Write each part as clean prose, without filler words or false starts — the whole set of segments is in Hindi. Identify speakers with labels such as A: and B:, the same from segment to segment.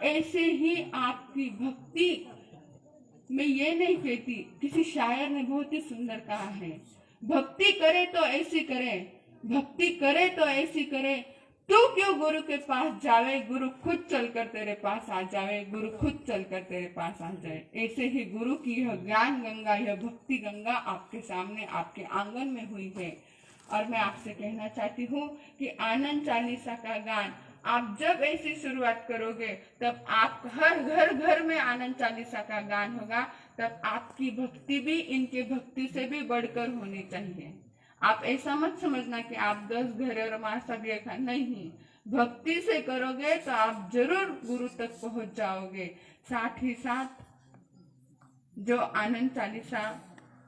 A: ऐसे ही आपकी भक्ति, मैं ये नहीं कहती, किसी शायर ने बहुत ही सुंदर कहा है, भक्ति करे तो ऐसी करे, भक्ति करे तो ऐसी करे, तू क्यों गुरु के पास जावे, गुरु खुद चलकर तेरे पास आ जावे, गुरु खुद चलकर तेरे पास आ जाए। ऐसे ही गुरु की यह ज्ञान गंगा, यह भक्ति गंगा आपके सामने, आपके आंगन में हुई है। और मैं आपसे कहना चाहती हूँ कि आनंद चालीसा का गान आप जब ऐसी शुरुआत करोगे, तब आप हर घर में आनंद चालीसा का गान होगा। तब आपकी भक्ति भी इनके भक्ति से भी बढ़कर होनी चाहिए। आप ऐसा मत समझना कि आप 10 घर और मासा देखा, नहीं, भक्ति से करोगे तो आप जरूर गुरु तक पहुंच जाओगे। साथ ही साथ जो आनंद चालीसा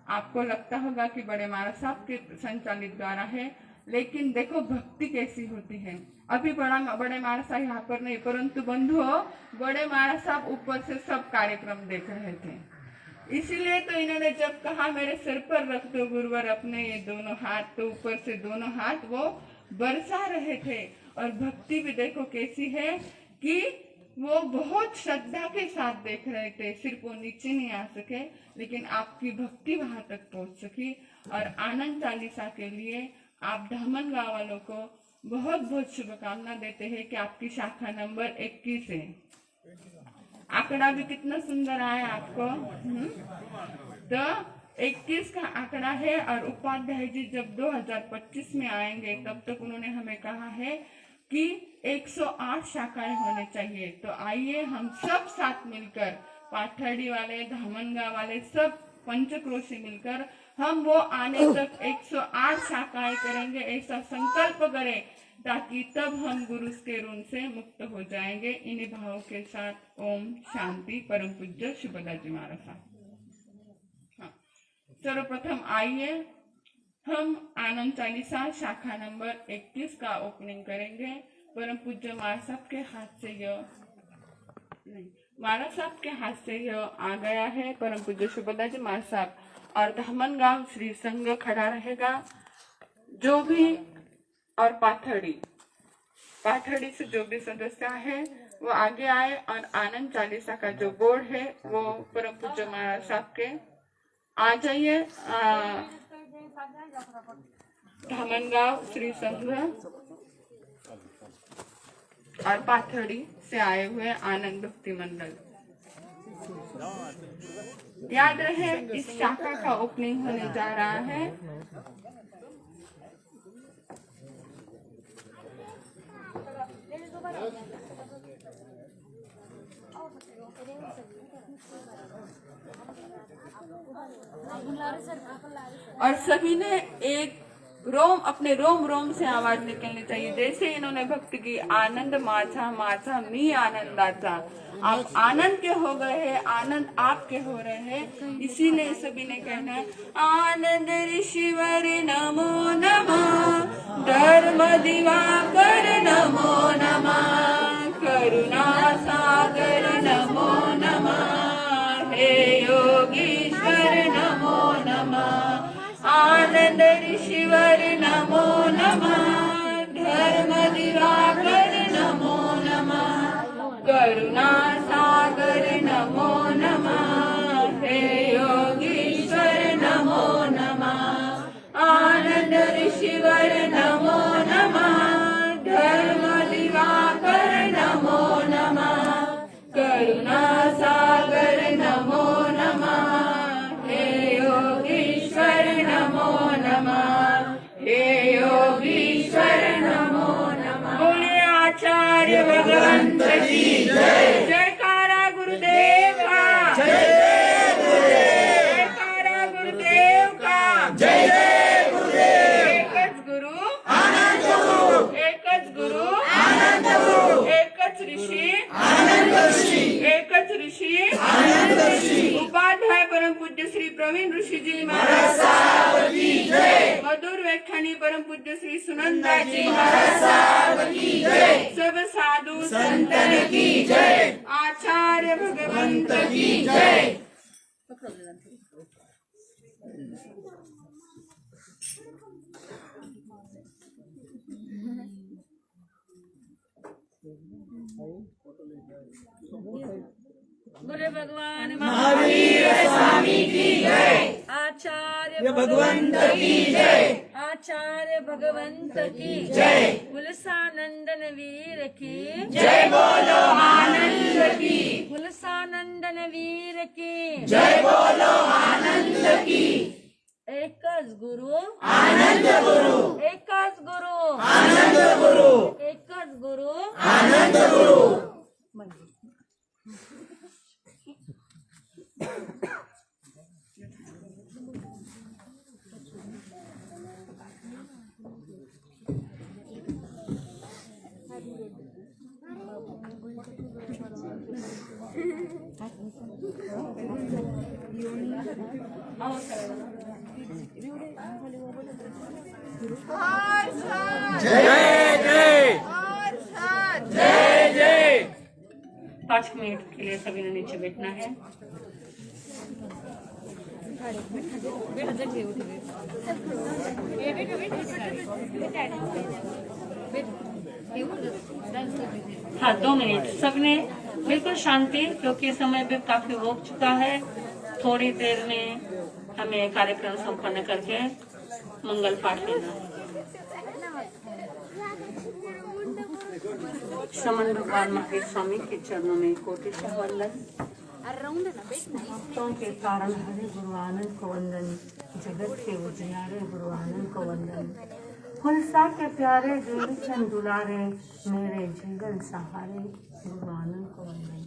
A: आपको लगता होगा कि बड़े महाराज साहब के संचालित द्वारा है, लेकिन देखो भक्ति कैसी होती है। अभी बड़े महाराज साहब यहाँ पर नहीं, परंतु बंधुओं, बड़े महाराज साहब ऊपर से सब कार्यक्रम देख रहे थे। इसीलिए तो इन्होंने जब कहा मेरे सिर पर रख दो गुरुवर अपने ये दोनों हाथ, तो ऊपर से दोनों हाथ वो बरसा रहे थे। और भक्ति भी देखो कैसी है कि वो बहुत श्रद्धा के साथ देख रहे थे। सिर्फ वो नीचे नहीं आ सके, लेकिन आपकी भक्ति वहां तक पहुंच सकी। और आनंद चालीसा के लिए आप धामन गांव वालों को बहुत बहुत शुभकामना देते हैं कि आपकी शाखा नंबर 21 है। आंकड़ा भी कितना सुंदर आया आपको। तो 21 का आंकड़ा है। और उपाध्याय जी जब 2025 में आएंगे, तब तक उन्होंने हमें कहा है कि 108 शाखाएं होने चाहिए। तो आइए हम सब साथ मिलकर, पाथर्डी वाले, धामनगा वाले, सब पंचक्रोशी मिलकर हम वो आने तक 108 शाखाएं करेंगे, ऐसा संकल्प करें, ताकि तब हम गुरु के ऋण से मुक्त हो जाएंगे। इन्हीं भावों के साथ ओम शांति। परम पूज्य शिवदाजी महाराज साहब। हाँ, सर्वप्रथम आइए हम आनंद चालीसा शाखा नंबर 21 का ओपनिंग करेंगे। परम पूज्य महाराज साहब के हाथ से यह नहीं, महाराज साहब के हाथ से यह आ गया है। परम पूज्य शिवदाजी महाराज साहब और धामन गांव श्री संघ खड़ा रहेगा। जो भी और पाथड़ी से जो भी सदस्य है वो आगे आए। और आनंद चालीसा का जो बोर्ड है वो परम पूज्य महाराज साहब के आ जाइए। धामनगांव श्री संघ और पाथड़ी से आए हुए आनंद भक्ति मंडल। याद रहे इस शाखा का ओपनिंग होने जा रहा है। और सभी ने एक रोम, अपने रोम रोम से आवाज निकलनी चाहिए। जैसे इन्होंने भक्ति की, आनंद माझा माझा मी आनंदाचा। आप आनंद के हो गए हैं, आनंद आपके हो रहे हैं। इसीलिए सभी ने कहना है आनंद ऋषिवर नमो नमः, धर्म दिवाकर नमो नमः, करुणा सागर नमो नमः, हे योगीश्वर नमो नमः, आनंद ऋषिवर नमो नमः, धर्म दिवाकर नमो नमः, करुणा सागर नमो नमः, हे योगीश्वर नमो नमः, आनंद ऋषिवर नमो नमः, धर्म दिवाकर नमो नमः, करुणा सागर नमो नमः, हे योगीश्वर नमो नमः, हे योगीश्वर नमो नमः। बोले आचार्य भगवंत की जय। जयकारा गुरुदेव का जय। जयकारा गुरुदेव का जय। एकच गुरु आनंद गुरु, एकच गुरु आनंद गुरु, एकच ऋषी आनंद ऋषी, एकच ऋषी आनंद ऋषी। उपाध्याय परम पूज्य श्री प्रवीण ऋषि जी महाराज साहब की जय। मधुर व्याख्यानी परम पूज्य श्री सुनंदा जी महाराज साहब की जय। सब साधु संतन की जय। आचार्य भगवंत की जय।
B: गुरु भगवान
C: महावीर स्वामी की जय।
B: आचार्य
C: भगवंत की जय।
B: आचार्य भगवंत की
C: जय।
B: गुलसानंदन वीर की
C: जय बोलो आनंद की।
B: गुलसानंदन वीर की
C: जय बोलो आनंद की।
B: एकच गुरु
C: आनंद गुरु।
B: एकच गुरु
C: आनंद गुरु।
B: एकच गुरु
C: आनंद गुरु। जय जय। जय जय।
B: 5 मिनट के लिए सभी ने नीचे बैठना है। हाँ, 2 मिनट सबने बिल्कुल शांति, क्योंकि समय भी काफी हो चुका है। थोड़ी देर में हमें कार्यक्रम संपन्न करके मंगल पाठ लेना है। समन भगवान महावीर स्वामी के चरणों में कोटि वंदन। भक्तों के कारण हरे गुरु आनंद को वंदन। जगत के उजियारे गुरु आनंद को वंदन। हुलसा के प्यारे जोड़चंद दुलारे, मेरे जीवन सहारे गुरु आनंद को वंदन।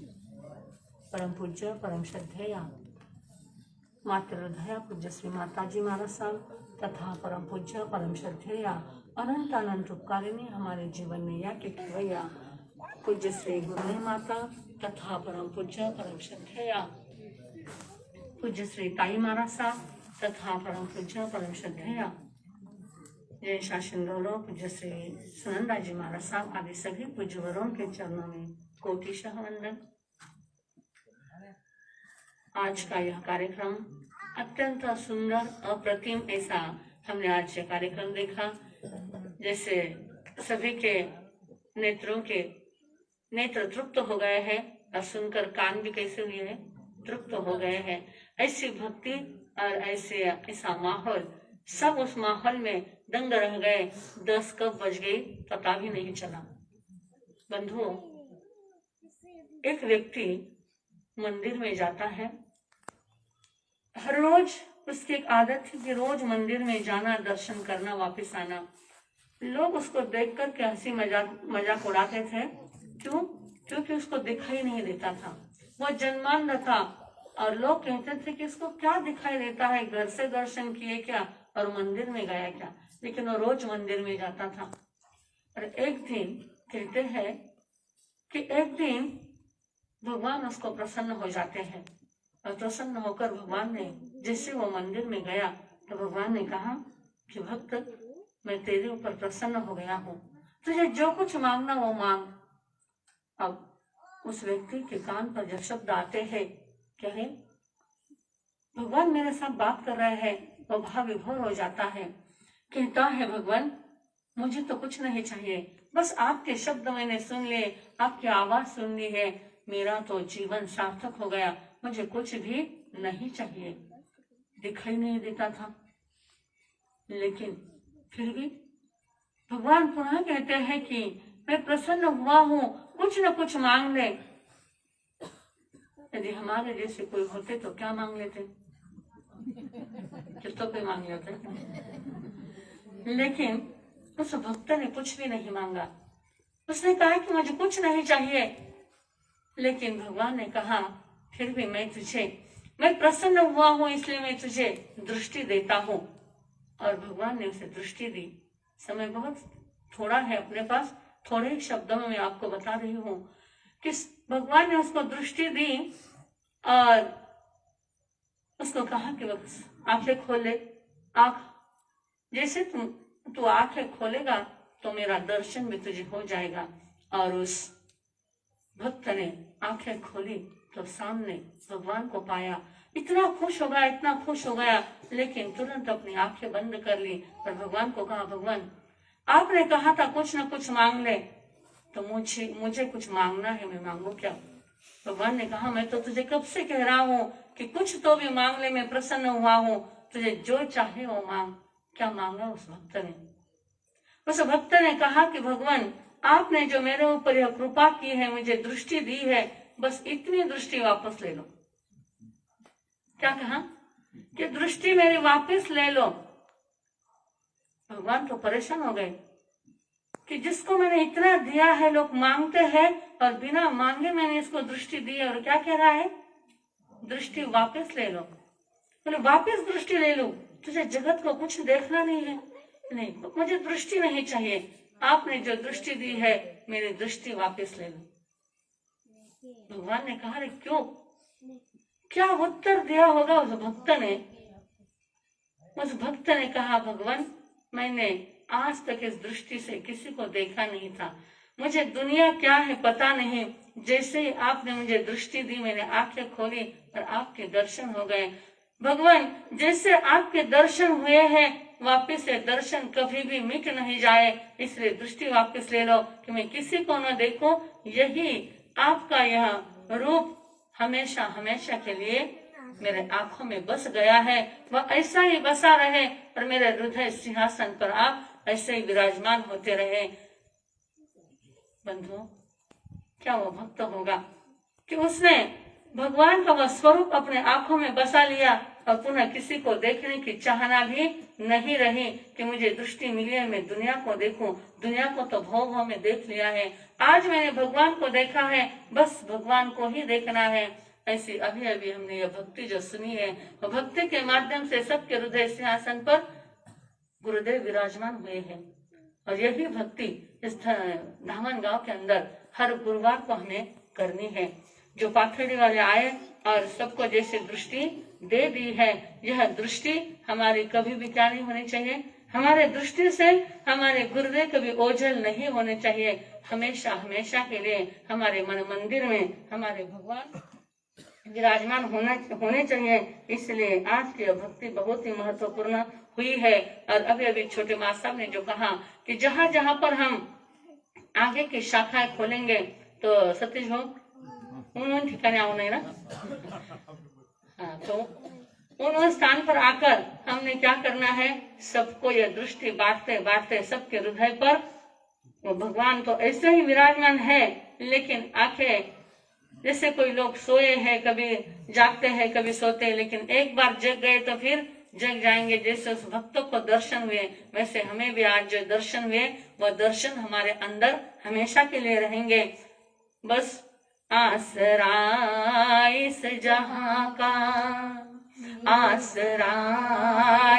B: परम पूज्य परम श्रद्धेय मातृ हृदय पूज्य श्री माताजी महाराज साहब तथा परम पूज्य परम श्रद्धेय अनंत अनंत उपकारिणी हमारे जीवन में या के खवैया पूज्य श्री गुरुदेव माता तथा परम पूज्य परम श्रद्धेय पूज्य श्री ताई महाराज साहब तथा परम पूज्य परम श्रद्धेय जय शासन गौरव पूज्य श्री सुनंदा जी महाराज साहब आदि सभी पूज्य वरों के चरणों में कोटिशः वंदन। आज का यह कार्यक्रम अत्यंत सुंदर अप्रतिम ऐसा हमने आज ये कार्यक्रम देखा। जैसे सभी के नेत्र तृप्त हो गए हैं और सुनकर कान भी कैसे हुए हैं, तृप्त हो गए हैं। ऐसी भक्ति और ऐसा माहौल, सब उस माहौल में दंग रह गए। 10 कब बज गई पता भी नहीं चला। बंधुओं, एक व्यक्ति मंदिर में जाता है, हर रोज उसकी एक आदत थी कि रोज मंदिर में जाना, दर्शन करना, वापस आना। लोग उसको देख कर के हंसी मजाक उड़ाते थे। क्यों? क्योंकि उसको दिखाई नहीं देता था, वो जन्मांध था। और लोग कहते थे कि इसको क्या दिखाई देता है, घर से दर्शन किए क्या और मंदिर में गया क्या। लेकिन वो रोज मंदिर में जाता था। और एक दिन कहते हैं कि एक दिन भगवान उसको प्रसन्न हो जाते हैं। और प्रसन्न होकर भगवान ने, जैसे वो मंदिर में गया तो भगवान ने कहा कि भक्त, मैं तेरे ऊपर प्रसन्न हो गया हूँ, तुझे जो कुछ मांगना वो मांग। अब उस व्यक्ति के कान पर जब शब्द आते हैं, क्या है, भगवान मेरे साथ बात कर रहे हैं, वो भाव विभोर हो जाता है। कहता है, भगवान मुझे तो कुछ नहीं चाहिए, बस आपके शब्द मैंने सुन लिए, आपकी आवाज सुन ली है, मेरा तो जीवन सार्थक हो गया, मुझे कुछ भी नहीं चाहिए। दिखाई नहीं देता था, लेकिन फिर भी भगवान पुनः कहते हैं कि मैं प्रसन्न हुआ हूँ, कुछ न कुछ मांग ले। यदि हमारे जैसे कोई होते तो क्या मांग लेते, तो कोई मांग लेते। लेकिन उस भक्त ने कुछ भी नहीं मांगा। उसने कहा कि मुझे कुछ नहीं चाहिए। लेकिन भगवान ने कहा, फिर भी मैं प्रसन्न हुआ हूँ, इसलिए मैं तुझे दृष्टि देता हूँ। और भगवान ने उसे दृष्टि दी। समय बहुत थोड़ा है अपने पास, थोड़े ही शब्दों में मैं आपको बता रही हूँ कि भगवान ने उसको दृष्टि दी और उसको कहा कि बस आंखें खोले। जैसे तू आंखें खोलेगा तो मेरा दर्शन भी तुझे हो जाएगा। और उस भक्त ने आंखें खोली तो सामने भगवान को पाया। इतना खुश हो गया, लेकिन तुरंत अपनी आंखें बंद कर ली और भगवान को कहा, भगवान आपने कहा था कुछ न कुछ मांग ले, तो मुझे कुछ मांगना है, मैं मांगू क्या? भगवान ने कहा मैं तो तुझे कब से कह रहा हूँ कि कुछ तो भी मांगने में प्रसन्न हुआ हूँ, तुझे जो चाहे वो मांग। क्या मांगा उस भक्त ने? उस भक्त ने कहा कि भगवान आपने जो मेरे ऊपर यह कृपा की है, मुझे दृष्टि दी है, बस इतनी दृष्टि वापस ले लो। क्या कहा कि दृष्टि मेरी वापस ले लो। भगवान तो परेशान हो गए कि जिसको मैंने इतना दिया है, लोग मांगते हैं और बिना मांगे मैंने इसको दृष्टि दी है, और क्या कह रहा है? दृष्टि वापस ले लो। बोले वापस दृष्टि ले लो? तुझे जगत को कुछ देखना नहीं है? नहीं, मुझे दृष्टि नहीं चाहिए। आपने जो दृष्टि दी है, मेरी दृष्टि वापस ले लो। भगवान ने कहा, क्यों? क्या उत्तर दिया होगा उस भक्त ने? उस भक्त ने कहा, भगवान मैंने आज तक इस दृष्टि से किसी को देखा नहीं था, मुझे दुनिया क्या है पता नहीं। जैसे ही आपने मुझे दृष्टि दी, मैंने आंखें खोली और आपके दर्शन हो गए। भगवान जैसे आपके दर्शन हुए हैं, वापस से दर्शन कभी भी मिट नहीं जाए, इसलिए दृष्टि वापस ले लो कि मैं किसी को न देखूं। यही आपका यह रूप हमेशा हमेशा के लिए मेरे आंखों में बस गया है, वह ऐसा ही बसा रहे और मेरे हृदय सिंहासन पर आप ऐसे ही विराजमान होते रहे। बंधुओं, क्या वो भक्त होगा कि उसने भगवान का वह स्वरूप अपने आंखों में बसा लिया और पुनः किसी को देखने की चाहना भी नहीं रही कि मुझे दृष्टि मिली है, मैं दुनिया को देखूं। दुनिया को तो भव भव में देख लिया है, आज मैंने भगवान को देखा है, बस भगवान को ही देखना है। ऐसी अभी अभी हमने यह भक्ति जो सुनी है, वो भक्ति के माध्यम से सबके हृदय सिंहासन पर गुरुदेव विराजमान हुए हैं। और यही भक्ति इस धामन गांव के अंदर हर गुरुवार को हमें करनी है। जो पाथड़ी वाले आए और सबको जैसे दृष्टि दे दी है, यह दृष्टि हमारी कभी भी क्या नहीं होनी चाहिए? हमारे दृष्टि से हमारे गुरुदेव कभी ओझल नहीं होने चाहिए। हमेशा हमेशा के लिए हमारे मन मंदिर में हमारे भगवान विराजमान होने चाहिए। इसलिए आज की भक्ति बहुत ही महत्वपूर्ण हुई है। और अभी अभी छोटे माँ साहब ने जो कहा कि जहाँ जहाँ पर हम आगे की शाखाएं खोलेंगे, तो सतीश हो उन ठिकाने आओ नहीं ना, हाँ, तो उन स्थान पर आकर हमने क्या करना है? सबको यह दृष्टि बांटते बांटते सबके हृदय पर वो भगवान तो ऐसे ही विराजमान है, लेकिन आंखें जैसे कोई लोग सोए हैं, कभी जागते हैं कभी सोते हैं, लेकिन एक बार जग गए तो फिर जग जाएंगे। जैसे उस भक्तों को दर्शन हुए, वैसे हमें भी आज जो दर्शन हुए, वह दर्शन हमारे अंदर हमेशा के लिए रहेंगे। बस आसरा इस जहां का, आसरा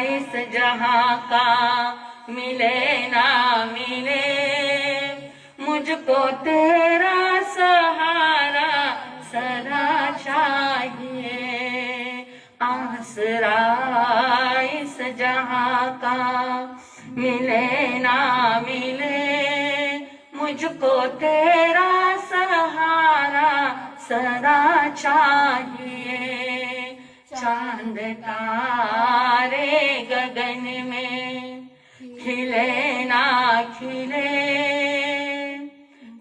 B: इस जहां का, मिले ना मिले मुझको तेरा सहारा सदा चाहिए। आसरा इस जहां का, मिले ना मिले मुझको तेरा सहारा सदा चाहिए। चांद तारे गगन में खिले ना खिले,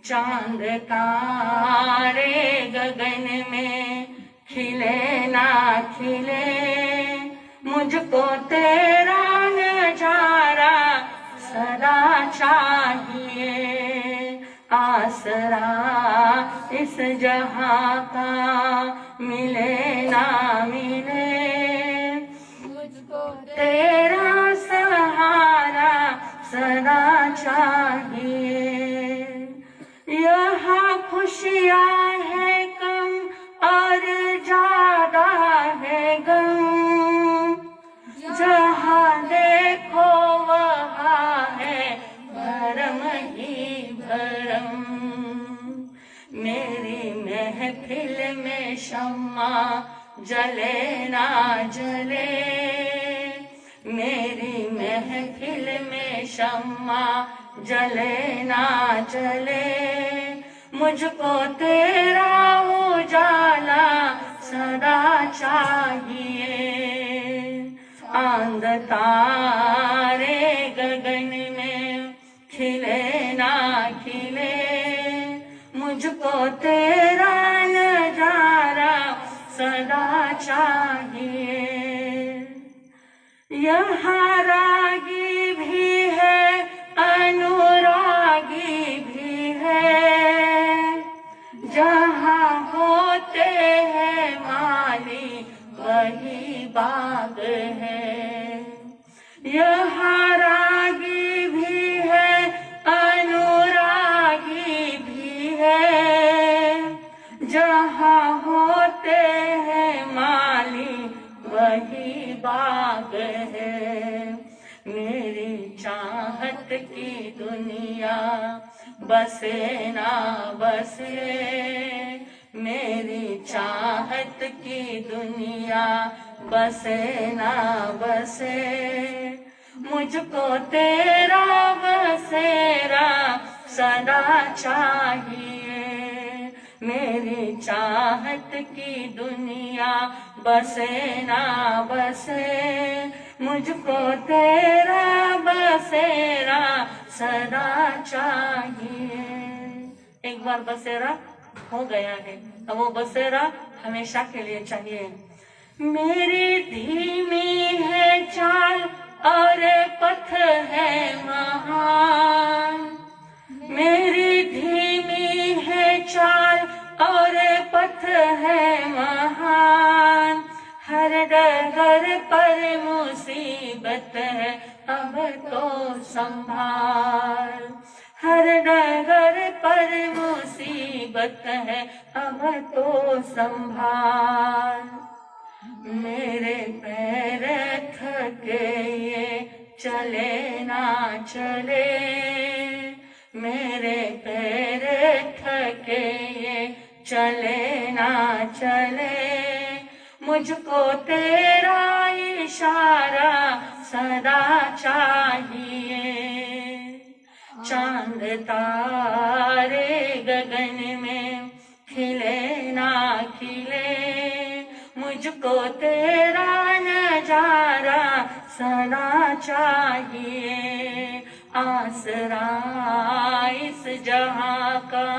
B: चांद तारे गगन में खिले ना खिले, मुझको तेरा नजारा सदा चाहिए। आसरा इस जहां का, मिले ना मिले मुझको तेरा सहारा सदा चाहिए। यहाँ खुशियाँ है कम और ज्यादा है गम, जहाँ देखो वहाँ है भरम ही भरम। मेरी महफिल में शम्मा जले ना जले, मेरी महफिल में शम्मा जले ना जले, मुझको तेरा उजाला सदा चाहिए। चांद तारे गगन में खिले ना खिले, मुझको तेरा चाहिए। यहाँ रागी भी है, अनुरागी भी है, जहाँ होते हैं माली वही बाग है। यहाँ रागी भी है, अनुरागी भी है, जहाँ होते हैं माली वही बाग है। मेरी चाहत की दुनिया बसे ना बसे, मेरी चाहत की दुनिया बसे ना बसे, मुझको तेरा बसेरा सदा चाहिए। मेरी चाहत की दुनिया बसे ना बसे, मुझको तेरा बसेरा सदा चाहिए। एक बार बसेरा हो गया है, अब वो बसेरा हमेशा के लिए चाहिए। मेरी धीमी है चाल और पथ है महान, मेरी धीमी है चाल और पथ है महान, हर डगर पर मुसीबत है अब तो संभाल, हर डगर पर मुसीबत है अब तो संभाल। मेरे पैर थके ये चले ना चले, मेरे पैर थके ये चले ना चले, मुझको तेरा इशारा सदा चाहिए। चांद तारे गगन में खिले ना खिले, मुझको तेरा नजारा सदा चाहिए। आसरा इस जहां का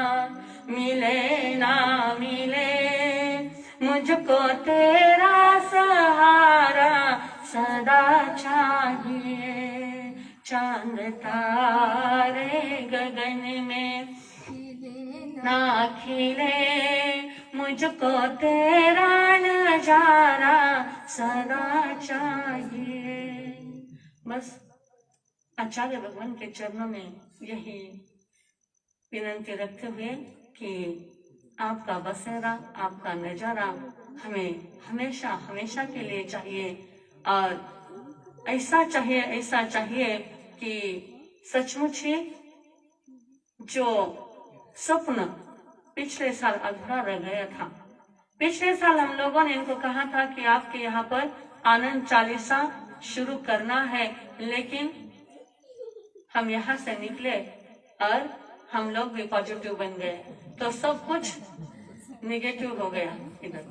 B: मिले ना मिले, मुझको तेरा सहारा सदा चाहिए। चांद तारे गगन में ना खिले, मुझको तेरा नजारा सदा चाहिए। बस आचार्य भगवान के चरणों में यही विनंती रखते हुए कि आपका बसेरा, आपका नजारा हमें हमेशा हमेशा के लिए चाहिए, और ऐसा चाहिए कि सचमुच ही जो स्वप्न पिछले साल अधूरा रह गया था, पिछले साल हम लोगों ने इनको कहा था कि आपके यहाँ पर आनंद चालीसा शुरू करना है, लेकिन हम यहाँ से निकले और हम लोग भी पॉजिटिव बन गए, तो सब कुछ निगेटिव हो गया इधर।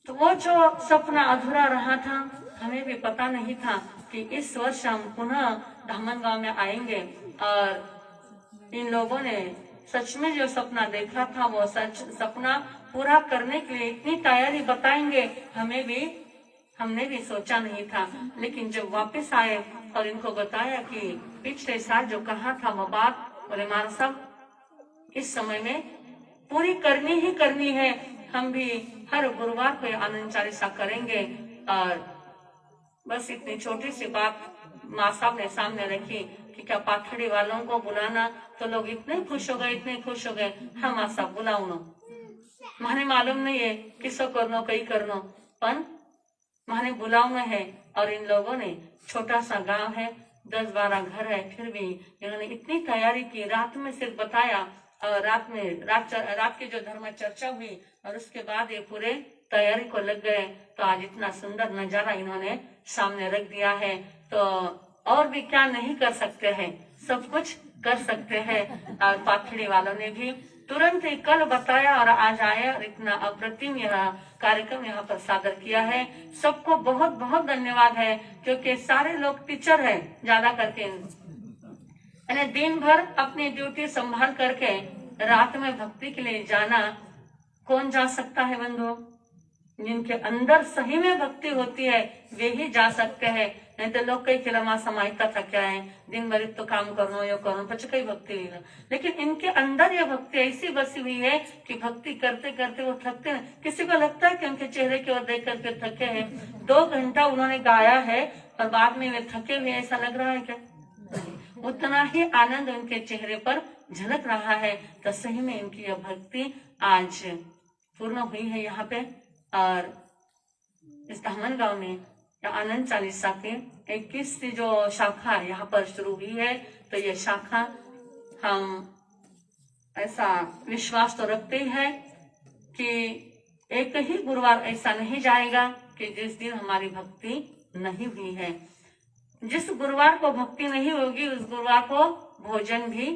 B: तो वो जो सपना अधूरा रहा था, हमें भी पता नहीं था कि इस वर्ष हम पुनः धामनगांव में आएंगे, और इन लोगों ने सच में जो सपना देखा था वो सपना पूरा करने के लिए इतनी तैयारी बताएंगे, हमने भी सोचा नहीं था। लेकिन जब वापस आए और इनको बताया कि पिछले साल जो कहा था वो बात, बोले महाराज साहब इस समय में पूरी करनी ही करनी है, हम भी हर गुरुवार को आनंद चालीसा करेंगे। और बस इतनी छोटी सी बात माँ साहब ने सामने रखी कि क्या पाथड़ी वालों को बुलाना, तो लोग इतने खुश हो गए, हाँ माँ साहब बुलाओ नो, माने मालूम नहीं है किसको करनो कई करनो, पर माने बुलाओ है। और इन लोगों ने छोटा सा गांव है, 10-12 घर है, फिर भी इन्होंने इतनी तैयारी की, रात में सिर्फ बताया, और रात की जो धर्म चर्चा हुई और उसके बाद ये पूरे तैयारी को लग गए। तो आज इतना सुंदर नजारा इन्होंने सामने रख दिया है, तो और भी क्या नहीं कर सकते हैं, सब कुछ कर सकते हैं। और पाथड़ी वालों ने भी तुरंत ही कल बताया और आज आए और इतना अप्रतिम यह कार्यक्रम यहाँ पर सादर किया है। सबको बहुत बहुत धन्यवाद है, क्योंकि सारे लोग टीचर हैं ज्यादा करके, यानी दिन भर अपनी ड्यूटी संभाल करके रात में भक्ति के लिए जाना कौन जा सकता है बंधु? जिनके अंदर सही में भक्ति होती है वे ही जा सकते हैं। नहीं तो लोग कई किलमा समाजता थक्या है, दिन भर तो काम करो यो करो पछ कई भक्ति नहीं। लेकिन इनके अंदर यह भक्ति ऐसी बसी हुई है कि भक्ति करते करते वो थकते नहीं। किसी को लगता है कि उनके चेहरे की ओर देख करके थके हैं, 2 घंटा उन्होंने गाया है और बाद में वे थके हुए, ऐसा लग रहा है क्या? उतना ही आनंद उनके चेहरे पर झलक रहा है। तो सही में इनकी यह भक्ति आज पूर्ण हुई है यहाँ पे। और इस धामन गांव में आनंद चालीसा के 21 जो शाखा यहाँ पर शुरू हुई है, तो ये शाखा हम ऐसा विश्वास तो रखते हैं कि एक ही गुरुवार ऐसा नहीं जाएगा कि जिस दिन हमारी भक्ति नहीं हुई है। जिस गुरुवार को भक्ति नहीं होगी उस गुरुवार को भोजन भी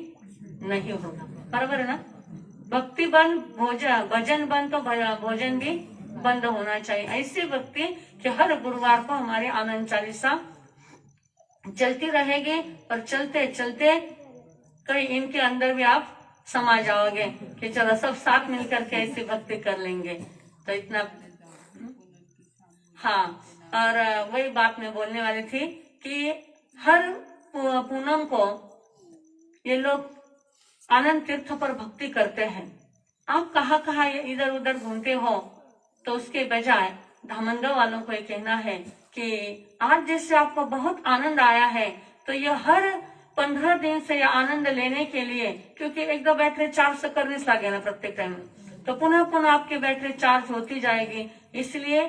B: नहीं होगा, बराबर है ना? भक्ति बंद भजन बंद तो भोजन भी बंद होना चाहिए। ऐसी भक्ति कि हर गुरुवार को हमारी आनंद चालीसा चलती रहेगी और चलते चलते कहीं इनके अंदर भी आप समा जाओगे कि चलो सब साथ मिलकर के ऐसी भक्ति कर लेंगे। तो इतना हाँ। और वही बात मैं बोलने वाली थी कि हर पूनम को ये लोग आनंद तीर्थ पर भक्ति करते हैं। आप कहाँ कहाँ इधर उधर घूमते हो, तो उसके बजाय धामनगांव वालों को ये कहना है कि आज जैसे आपको बहुत आनंद आया है, तो ये हर 15 दिन से यह आनंद लेने के लिए, क्योंकि एक दो बैटरी चार्ज से करने से लगे ना प्रत्येक टाइम, तो पुनः पुनः आपकी बैटरी चार्ज होती जाएगी। इसलिए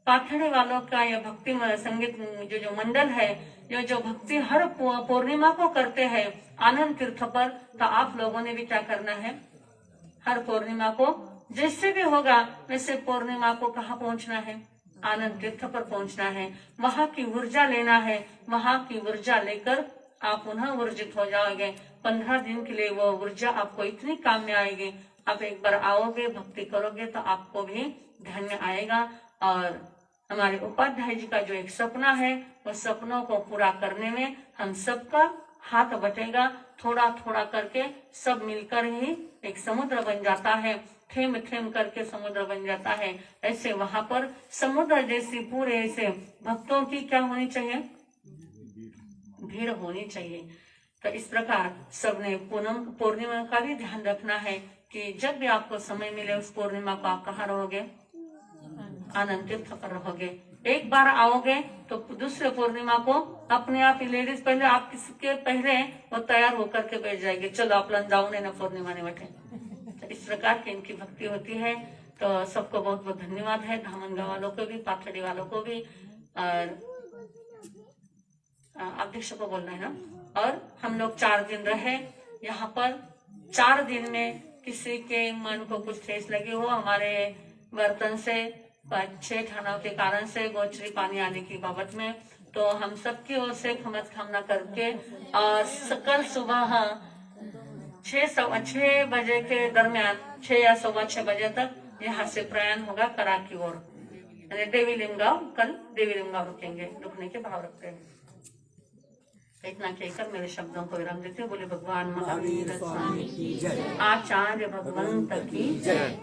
B: पाथड़ी वालों का यह भक्ति संगीत जो मंडल है, ये जो भक्ति हर पूर्णिमा को करते हैं आनंद तीर्थ पर, तो आप लोगों ने भी क्या करना है, हर पूर्णिमा को जैसे भी होगा वैसे पूर्णिमा को कहाँ पहुंचना है, आनंद तीर्थ पर पहुंचना है। वहां की ऊर्जा लेना है, वहां की ऊर्जा लेकर आप पुनः ऊर्जित हो जाओगे। 15 दिन के लिए वो ऊर्जा आपको इतनी काम में आएगी। आप एक बार आओगे, भक्ति करोगे तो आपको भी धन्य आएगा। और हमारे उपाध्याय जी का जो एक सपना है, वो सपनों को पूरा करने में हम सबका हाथ बटेगा। थोड़ा थोड़ा करके सब मिलकर ही एक समुद्र बन जाता है, थेम थेम करके समुद्र बन जाता है। ऐसे वहां पर समुद्र जैसी पूरे ऐसे भक्तों की क्या होनी चाहिए, भीड़ होनी चाहिए। तो इस प्रकार सबने पूर्णिमा का भी ध्यान रखना है कि जब भी आपको समय मिले उस पूर्णिमा को आप कहाँ रहोगे, आनंद तीर्थ पर रहोगे। एक बार आओगे तो दूसरे पूर्णिमा को अपने आप ही लेडीज पहले आप किसके पहले वो तैयार होकर के बैठ जाएंगे, चलो आप जाओ ने ना पूर्णिमा ने बैठे। तो इस प्रकार की इनकी भक्ति होती है। तो सबको बहुत बहुत धन्यवाद है, धामनगांव वालों को भी, पाथड़ी वालों को भी। और अध्यक्ष को बोलना है ना। और हम लोग 4 दिन रहे यहाँ पर। 4 दिन में किसी के मन को कुछ ठेस लगी हो, हमारे बर्तन से 5-6 ठानों के कारण से गोचरी पानी आने की बाबत में, तो हम सबकी ओर से क्षमा कामना करके और कल सुबह 6 बजे के दरमियान 6 या 6:15 बजे तक यहाँ से प्रयाण होगा करा की ओर, देवी लिमगांव। कल देवी लिमगांव रुकेंगे, रुकने के भाव रखते हैं। इतना कहकर मेरे शब्दों को विराम देते बोले भगवान महावीर स्वामी की जय, आचार्य भगवंत की जय।